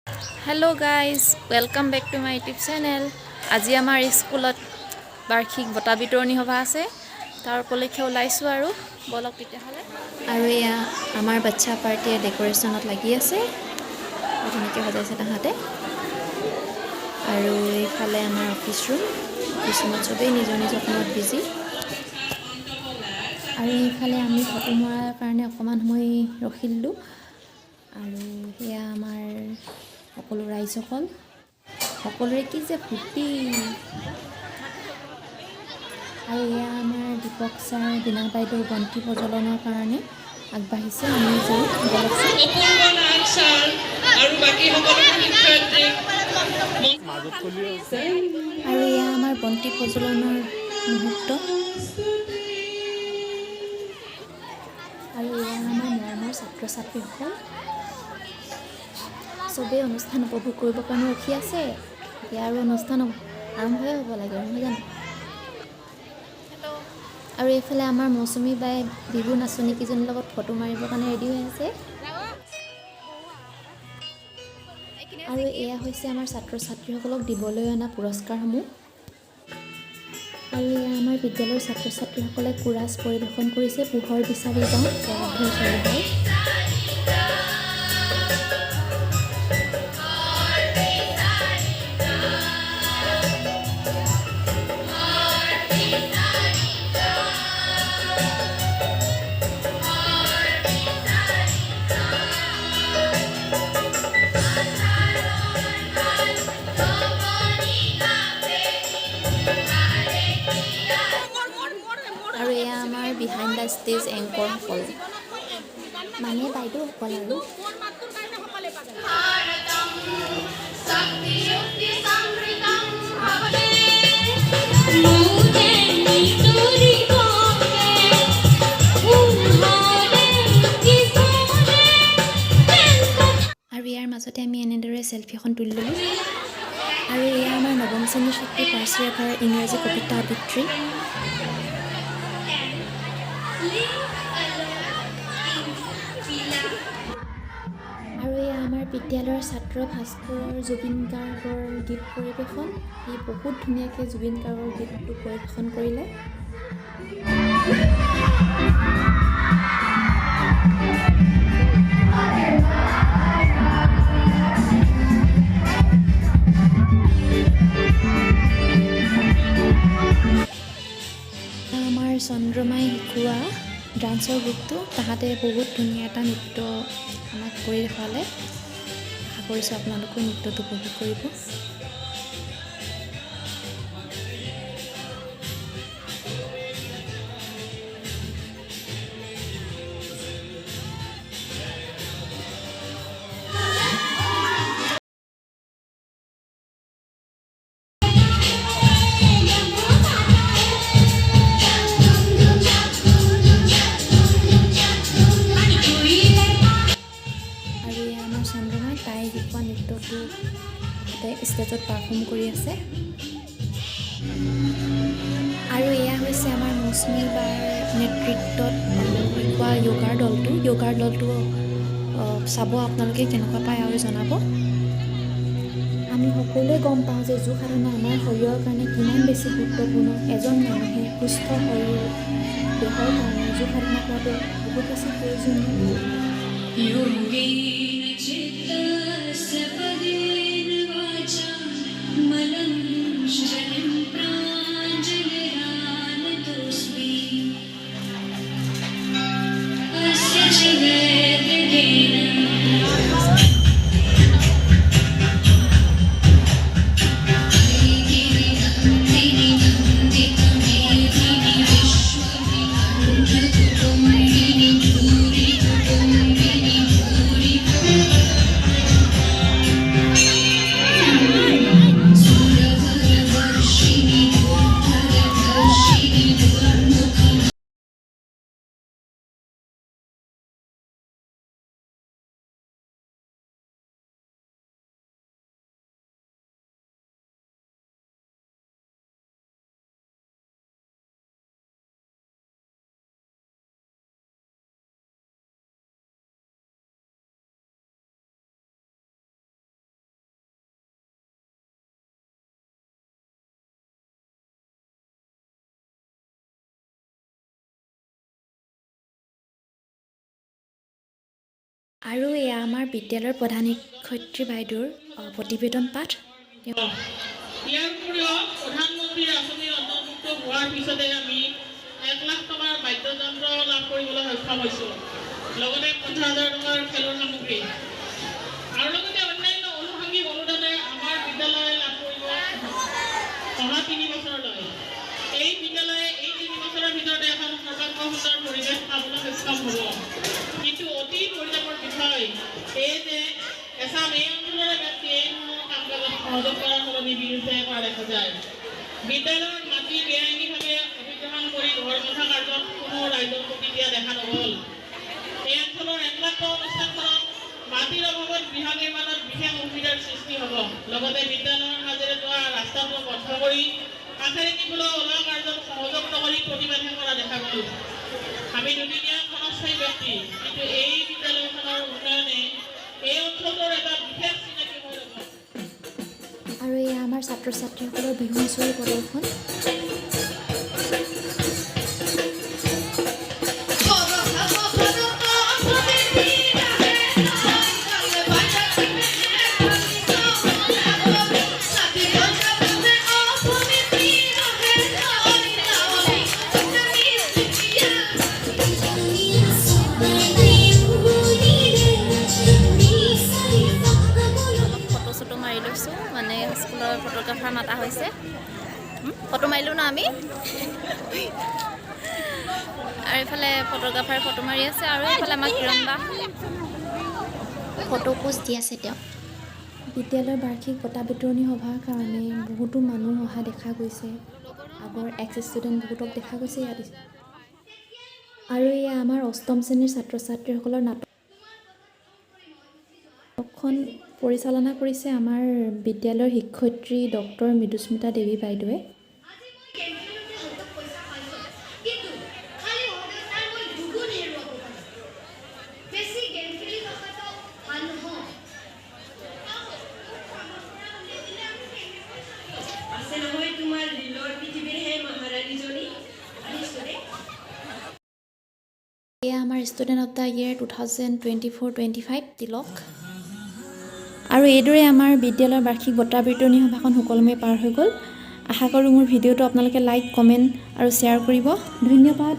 Hello guys, welcome back to my YouTube channel. আজি আমাৰ স্কুলত বাৰ্ষিক বঁটা বিতৰণী সভা আছে। তাৰ উপলক্ষে ওলাইছো আৰু বলক তেতিয়াহলে। আৰু এয়া আমাৰ বাচ্চা পাৰ্টিয়ে ডেকোৰেশ্যনত লাগি আছে। তেনেকৈ সজাইছে তাহাঁতে। আৰু এইফালে আমাৰ অফিচ ৰুমত চবেই নিজৰ নিজৰ কামত বিজি। আৰু এইফালে আমি ফটো মৰাৰ কাৰণে অকণমান সময় ৰখি দিলোঁ। আৰু সেয়া আমাৰ সকলো ৰাইজসকল সকলোৰে কি যে ফূৰ্তি। আৰু এয়া আমাৰ দীপক ছাৰ বীণা বাইদেউ বন্তি প্ৰজ্বলনৰ কাৰণে আগবাঢ়িছে। আমি যাওঁ আৰু এয়া আমাৰ বন্তি প্ৰজ্বলনৰ মুহূৰ্ত। আৰু এয়া আমাৰ মৰমৰ ছাত্ৰ ছাত্ৰীসকল চবেই অনুষ্ঠান উপভোগ কৰিবৰ কাৰণে ৰখি আছে। এতিয়া আৰু অনুষ্ঠান আৰম্ভই হ'ব লাগে নহয় জানো। আৰু এইফালে আমাৰ মৌচুমী বাই বিহু নাচনীকেইজনীৰ লগত ফটো মাৰিবৰ কাৰণে ৰেডি হৈ আছে। আৰু এয়া হৈছে আমাৰ ছাত্ৰ ছাত্ৰীসকলক দিবলৈ অনা পুৰস্কাৰসমূহ। আৰু এয়া আমাৰ বিদ্যালয়ৰ ছাত্ৰ ছাত্ৰীসকলে কোৰাছ পৰিৱেশন কৰিছে। পোহৰ বিচাৰি যাওঁ অধ্যয়ন চলি হয়। আৰু এয়া আমাৰ বিহাইণ্ড দ্য ষ্টেজ এংকৰসকল মানে বাইদেউসকল আৰু ইয়াৰ মাজতে আমি এনেদৰে চেলফি এখন তুলি ল'লোঁ। আৰু এয়া আমাৰ নৱম শ্ৰেণীৰ ছাত্ৰী পাৰ্চীৰেখাৰ ইংৰাজী কবিতা আবৃত্তি। আৰু এয়া আমাৰ বিদ্যালয়ৰ ছাত্ৰ ভাস্কৰৰ জুবিন গাৰ্গৰ গীত পৰিৱেশন। সি বহুত ধুনীয়াকৈ জুবিন গাৰ্গৰ গীতটো পৰিৱেশন কৰিলে। আমাৰ চন্দ্ৰমাই শিকোৱা ডান্সৰ গ্ৰুপটো তাহাঁতে বহুত ধুনীয়া এটা নৃত্য আমাক কৰি দেখুৱালে। আশা কৰিছোঁ আপোনালোকেও নৃত্যটো উপভোগ কৰিব। তাই শিকোৱা নৃত্যটো ষ্টেজত পাৰফৰ্ম কৰি আছে। আৰু এয়া হৈছে আমাৰ মৌচুমী বাৰ নেতৃত্বত শিকোৱা য়োগাৰ দলটো চাব আপোনালোকে কেনেকুৱা পায় আৰু জনাব। আমি সকলোৱে গম পাওঁ যে যোগ সাধনা আমাৰ শৰীৰৰ কাৰণে কিমান বেছি গুৰুত্বপূৰ্ণ। এজন মানুহে সুস্থ শৰীৰ দেহৰ কাৰণে যোগ সাধনা কৰাটো বহুত বেছি প্ৰয়োজনীয়। আৰু এয়া আমাৰ বিদ্যালয়ৰ প্ৰধান শিক্ষয়িত্ৰী বাইদেউৰ প্ৰতিবেদন পাঠ। ইয়াৰ উপৰিও প্ৰধানমন্ত্ৰীৰ আঁচনিৰ অন্তৰ্ভুক্ত হোৱাৰ পিছতে আমি 1 লাখ টকাৰ বাদ্যযন্ত্ৰ লাভ কৰিবলৈ সক্ষম হৈছোঁ, লগতে 50,000 টকাৰ খেলৰ সামগ্ৰী আৰু লগতে অন্যান্য আনুষংগিক অনুদানে আমাৰ বিদ্যালয়ে লাভ কৰিব অহা 3 বছৰলৈ। এই বিদ্যালয়ে এই 3 বছৰৰ ভিতৰতে এখন সৰ্বাংগ সুন্দৰ পৰিৱেশ পাবলৈ সক্ষম হ'ব। কিন্তু অতি পৰিতাপৰ বিষয় এই যে এচাম এই অঞ্চলৰে ব্যক্তিয়ে কাম-কাজত সহযোগ কৰাৰ সলনি বিৰুদ্ধে কৰা দেখা যায়। বিদ্যালয়ৰ মাটি বেআইনীভাৱে অধিগ্ৰহণ কৰি ঘৰ বন্ধা কাৰ্যত কোনো ৰাইজৰ প্ৰতি দিয়া দেখা নগ'ল। এই অঞ্চলৰ একমাত্ৰ অনুষ্ঠানখনত মাটিৰ অভাৱত গৃহ নিৰ্মাণত বিশেষ অসুবিধাৰ সৃষ্টি হ'ব। লগতে বিদ্যালয়ৰ মাজেৰে যোৱা ৰাস্তাটো বন্ধ কৰি কাষেৰে নিবলৈ ওলোৱা কাৰ্যত সহযোগ নকৰি প্ৰতিবাদহে কৰা দেখা গ'ল। আমি দুদিনীয়া ক্ষণস্থায়ী ব্যক্তি, কিন্তু এই বিদ্যালয়খনৰ উন্নয়নে এই অঞ্চলটোৰ এটা বিশেষ চিনাকি হৈ ৰ'ব। আৰু এয়া আমাৰ ছাত্ৰ ছাত্ৰীসকলৰ বিহু হুঁচৰি প্ৰদৰ্শন। ফটো মাৰি লৈছোঁ, মানে স্কুলৰ ফটোগ্ৰাফাৰ মাতা হৈছে। ফটো মাৰিলোঁ ন আমি। আৰু এইফালে ফটোগ্ৰাফাৰে ফটো মাৰি আছে, আৰু এইফালে আমাৰ কিৰণ বা ফটো পোষ্ট দি আছে। তেওঁ বিদ্যালয়ৰ বাৰ্ষিক বঁটা বিতৰণী সভাৰ কাৰণে বহুতো মানুহ অহা দেখা গৈছে। আগৰ ষ্টুডেণ্ট বহুতক দেখা গৈছে ইয়াত। আৰু এয়া আমাৰ 8ম শ্ৰেণীৰ ছাত্ৰ ছাত্ৰীসকলৰ নাটকখন পৰিচালনা কৰিছে আমাৰ বিদ্যালয়ৰ শিক্ষয়িত্ৰী ডক্টৰ মৃদুস্মিতা দেৱী বাইদেৱে। এয়া আমাৰ student of the year 2024-25 Tilak. আৰু এইদৰে আমাৰ বিদ্যালয়ৰ বাৰ্ষিক বঁটা বিতৰণী সভাখন সুকলমে পাৰ হৈ গ'ল। আশা কৰোঁ মোৰ ভিডিঅ'টো আপোনালোকে লাইক, কমেণ্ট আৰু শ্বেয়াৰ কৰিব। ধন্যবাদ।